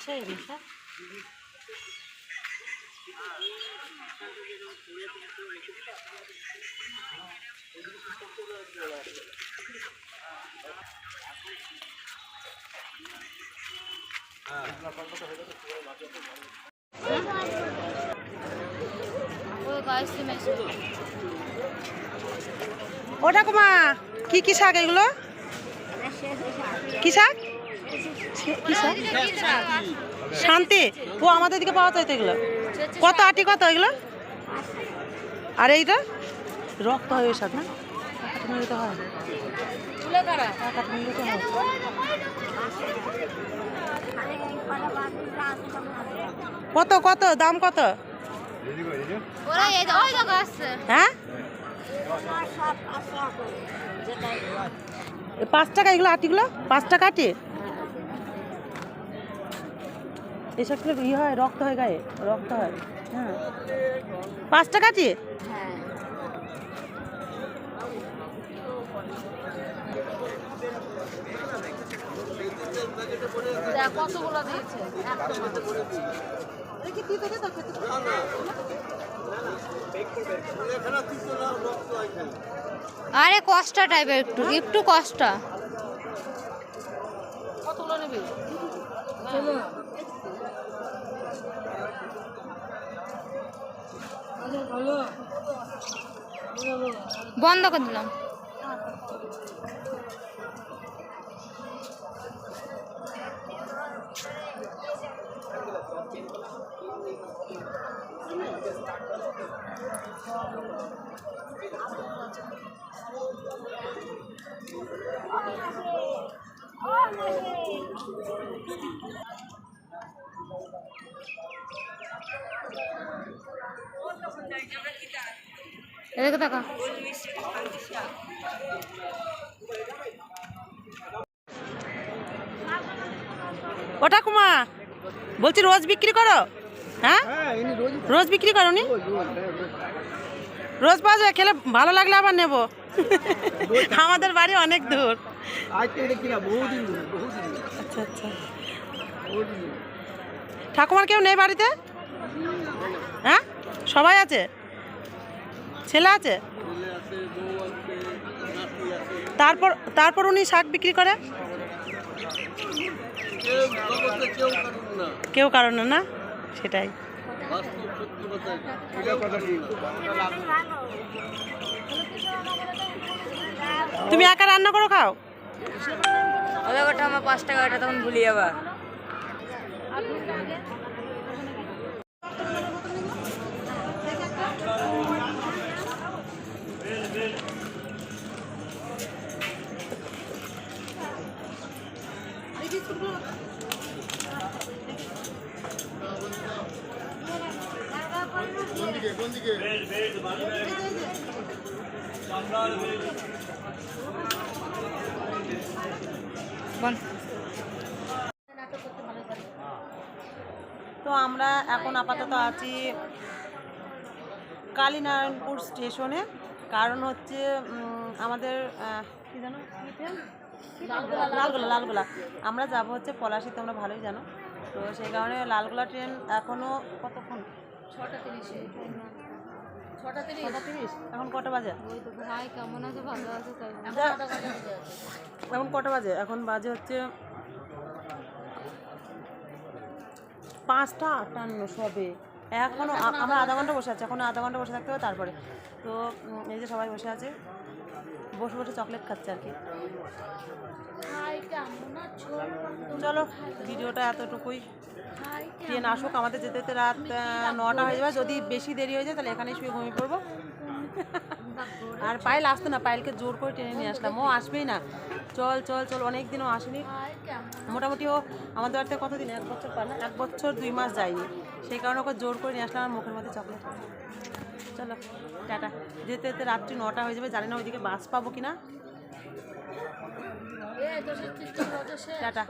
ও ঠাকুমা কি কি শাক এগুলো? কি শাক? কি শাক? শান্তি। ও আমাদের দিকে পাওয়া যায় তো এগুলো। কত আটি কত এগুলো? আর এইটা রক্ত হয় ওই শাক না? হয় কত কত দাম কত? হ্যাঁ 5 টাকা এগুলো আটিগুলো 5 টাকা আটি। এসব ই হয় রক্ত হয় গায়ে রক্ত হয়। হ্যাঁ 5 টাকা আটি। কতগুলো দিয়েছে? আরে কষ্ট টাইপের একটু একটু কষ্ট। কতগুলো নেবে? বন্ধ করে দিলাম। এদিকে দেখা। ও ঠাকুমা বলছি রোজ বিক্রি করো? হ্যাঁ রোজ বিক্রি করো নি? রোজ পাওয়া যায় খেলে ভালো লাগলে আবার নেব। আমাদের বাড়ি অনেক দূর। আচ্ছা আচ্ছা ঠাকুমার কেউ নেই বাড়িতে? হ্যাঁ সবাই আছে? ছেলে আছে? তারপর তারপর উনি শাক বিক্রি করে? কেউ কারণে না সেটাই। তুমি একা রান্না করো খাও? আমার 5 টাকা তখন ভুলি যাবা। তো আমরা এখন আপাতত আছি কালীনারায়ণপুর স্টেশনে। কারণ হচ্ছে আমাদের কি জানো লালগোলা আমরা যাব হচ্ছে পলাশিতে, তোমরা ভালোই জানো। তো সেই কারণে লালগোলা ট্রেন এখনও কতক্ষণ? 6টা 30। এখন কটা বাজে? কেমন আছে ভালো আছে এখন কটা বাজে? এখন বাজে হচ্ছে 5টা 58 সবে। এখনও আমরা আধা ঘন্টা বসে আছি, এখনও আধা ঘন্টা বসে থাকতে হবে তারপরে। তো এই যে সবাই বসে আছে, বসে বসে চকলেট খাচ্ছে আর কি। চলো ভিডিওটা এতটুকুই। ট্রেন আসুক, আমাদের যেতে যেতে রাত 9টা হয়ে যাবে। যদি বেশি দেরি হয়ে যায় তাহলে এখানেই শুয়ে ঘুমিয়ে পড়বো। আর পায়েল আসতো না, পায়েলকে জোর করে টেনে নিয়ে আসলাম, ও আসবেই না। চল চল চল, অনেক দিনও আসেনি। মোটামুটি ও আমাদের বাড়িতে কতদিন, 1 বছর পার না, 1 বছর 2 মাস যায়নি। সেই কারণে ওকে জোর করে নিয়ে আসলাম, আমার মুখের মধ্যে চকলেট। চলো টাটা। যেতে যেতে রাত্রি 9টা হয়ে যাবে, জানি না ওইদিকে বাস পাবো কিনা। টাটা।